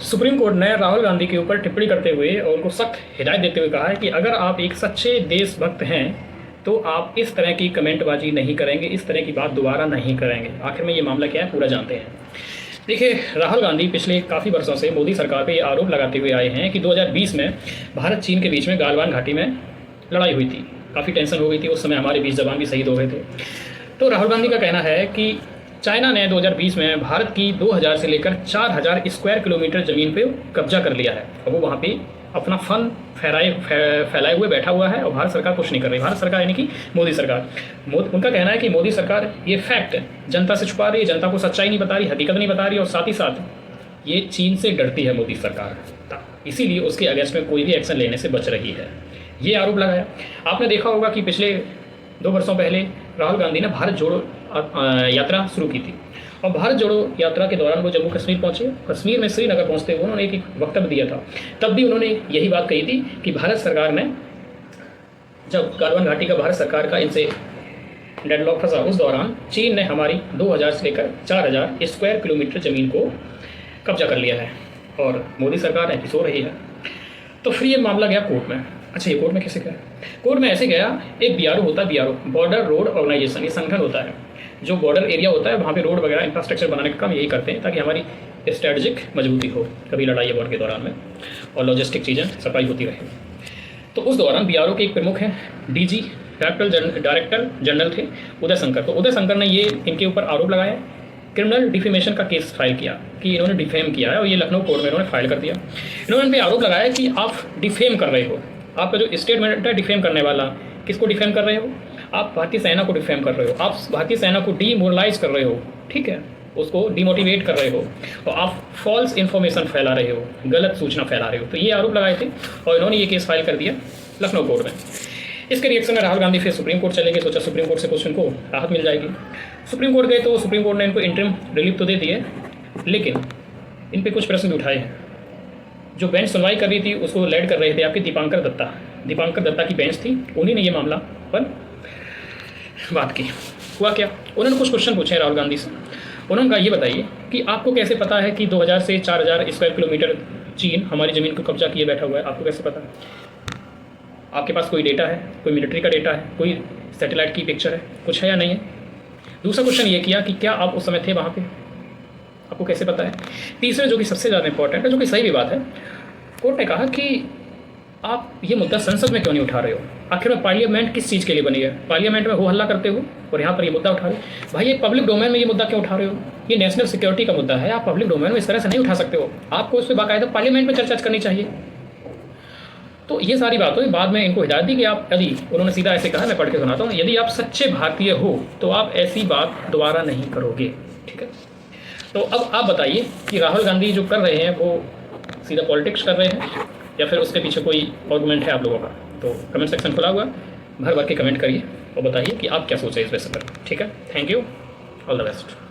Supreme court ने राहुल गांधी के ऊपर टिप्पणी करते हुए और उनको सख्त हिदायत देते हुए कहा है कि अगर आप एक सच्चे देशभक्त हैं तो आप इस तरह की कमेंटबाजी नहीं करेंगे, इस तरह की बात दोबारा नहीं करेंगे। आखिर में ये मामला क्या है पूरा जानते हैं। देखिए, राहुल गांधी पिछले काफ़ी वर्षों से मोदी सरकार पे ये आरोप लगाते हुए आए हैं कि 2020 में भारत चीन के बीच में गालवान घाटी में लड़ाई हुई थी, काफ़ी टेंशन हो गई थी, उस समय हमारे 20 जवान भी शहीद हो गए थे। तो राहुल गांधी का कहना है कि चाइना ने 2020 में भारत की 2000 से लेकर 4000 स्क्वायर किलोमीटर ज़मीन पे कब्जा कर लिया है और वो वहाँ पे अपना फन फैलाए हुए बैठा हुआ है और भारत सरकार कुछ नहीं कर रही। भारत सरकार यानी कि मोदी सरकार, उनका कहना है कि मोदी सरकार ये फैक्ट जनता से छुपा रही है, जनता को सच्चाई नहीं बता रही, हकीकत नहीं बता रही और साथ ही साथ ये चीन से डरती है मोदी सरकार, इसीलिए उसके अगेंस्ट में कोई भी एक्शन लेने से बच रही है। ये आरोप लगाया। आपने देखा होगा कि पिछले 2 वर्षों पहले राहुल गांधी ने भारत जोड़ो यात्रा शुरू की थी और भारत जोड़ो यात्रा के दौरान वो जम्मू कश्मीर पहुंचे। कश्मीर में श्रीनगर पहुंचते हुए उन्होंने एक वक्तव्य दिया था, तब भी उन्होंने यही बात कही थी कि भारत सरकार ने जब गालवान घाटी का भारत सरकार का इनसे डेडलॉक फंसा, उस दौरान चीन ने हमारी 2000 से लेकर 4000 स्क्वायर किलोमीटर ज़मीन को कब्जा कर लिया है और मोदी सरकार ऐसी सो रही है। तो फिर ये मामला गया कोर्ट में। अच्छा, ये कोर्ट में कैसे गया? कोर्ट में ऐसे गया, एक बीआरओ होता है, बीआरओ बॉर्डर रोड ऑर्गेनाइजेशन, ये संगठन होता है जो बॉर्डर एरिया होता है वहाँ पे रोड वगैरह इंफ्रास्ट्रक्चर बनाने का काम यही करते हैं ताकि हमारी स्ट्रेटजिक मजबूती हो, कभी लड़ाई वॉर के दौरान में, और लॉजिस्टिक चीज़ें सप्लाई होती रहे। तो उस दौरान बीआरओ के एक प्रमुख हैं डीजी डायरेक्टर जनरल थे उदय शंकर। तो उदय शंकर ने ये इनके ऊपर आरोप लगाया, क्रिमिनल डिफेमेशन का केस फाइल किया कि इन्होंने डिफेम किया है और ये लखनऊ कोर्ट में इन्होंने फाइल कर दिया। इन्होंने इन पर आरोप लगाया कि आप डिफेम कर रहे हो, आपका जो स्टेटमेंट है डिफेम करने वाला, किसको डिफेम कर रहे हो? आप भारतीय सेना को डिफेम कर रहे हो, आप भारतीय सेना को डीमोरलाइज कर रहे हो, ठीक है, उसको डिमोटिवेट कर रहे हो और आप फॉल्स इन्फॉर्मेशन फैला रहे हो, गलत सूचना फैला रहे हो। तो ये आरोप लगाए थे और इन्होंने ये केस फाइल कर दिया लखनऊ कोर्ट में। इसके रिएक्शन में राहुल गांधी फिर सुप्रीम कोर्ट चले गए, सोचा सुप्रीम कोर्ट से कुछ इनको राहत मिल जाएगी। सुप्रीम कोर्ट गए तो सुप्रीम कोर्ट ने इनको इंटरिम रिलीफ तो दे दिए, लेकिन इन पर कुछ प्रश्न भी उठाए हैं। जो बेंच सुनवाई कर रही थी उसको लेड कर रहे थे आपके दीपांकर दत्ता की बेंच थी, उन्हीं ने ये मामला पर बात की। हुआ क्या, उन्होंने कुछ क्वेश्चन पूछे राहुल गांधी से। उन्होंने कहा ये बताइए कि आपको कैसे पता है कि 2000 से 4000 स्क्वायर किलोमीटर चीन हमारी ज़मीन को कब्जा किए बैठा हुआ है, आपको कैसे पता? आपके पास कोई डेटा है, कोई मिलिट्री का डेटा है, कोई सैटेलाइट की पिक्चर है, कुछ है या नहीं है? दूसरा क्वेश्चन ये किया कि क्या आप उस समय थे वहाँ पे, आपको कैसे पता है? तीसरा जो कि सबसे ज़्यादा इंपॉर्टेंट है, जो कि सही भी बात है, कोर्ट ने कहा कि आप ये मुद्दा संसद में क्यों नहीं उठा रहे हो? आखिर में पार्लियामेंट किस चीज़ के लिए बनी है? पार्लियामेंट में हो हल्ला करते हो और यहाँ पर ये मुद्दा उठा रहे हो। भाई, ये पब्लिक डोमेन में ये मुद्दा क्यों उठा रहे हो? ये नेशनल सिक्योरिटी का मुद्दा है, आप पब्लिक डोमेन में इस तरह से नहीं उठा सकते हो। आपको उस पर बाकायदा पार्लियामेंट में चर्चा करनी चाहिए। तो ये सारी बातों बाद में इनको हिदायत दी कि आप, यदि उन्होंने सीधा ऐसे कहा, मैं पढ़ के सुनाता हूँ, यदि आप सच्चे भारतीय हो तो आप ऐसी बात दोबारा नहीं करोगे, ठीक है? तो अब आप बताइए कि राहुल गांधी जो कर रहे हैं वो सीधा पॉलिटिक्स कर रहे हैं या फिर उसके पीछे कोई आर्गुमेंट है आप लोगों का? तो कमेंट सेक्शन खुला हुआ, भर भर के कमेंट करिए और बताइए कि आप क्या सोच रहे हैं इस विषय पर, ठीक है? Thank you, all the best.